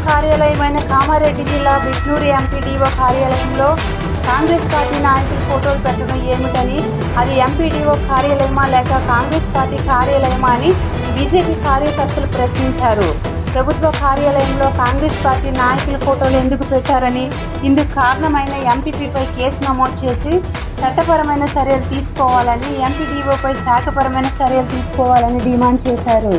కార్యాలయమైన కామారెడ్డి జిల్లా బిష్నూరు ఎంపీడీఓ కార్యాలయంలో కాంగ్రెస్ పార్టీ నాయకుల ఫోటోలు పెట్టడం ఏమిటని, అది ఎంపీడీఓ కార్యాలయమా లేక కాంగ్రెస్ పార్టీ కార్యాలయమా అని బీజేపీ కార్యకర్తలు ప్రశ్నించారు. ప్రభుత్వ కార్యాలయంలో కాంగ్రెస్ పార్టీ నాయకుల ఫోటోలు ఎందుకు పెట్టారని, ఇందుకు కారణమైన ఎంపీపీపై కేసు నమోదు చేసి చట్టపరమైన చర్యలు తీసుకోవాలని, ఎంపీడీఓపై శాఖపరమైన చర్యలు తీసుకోవాలని డిమాండ్ చేశారు.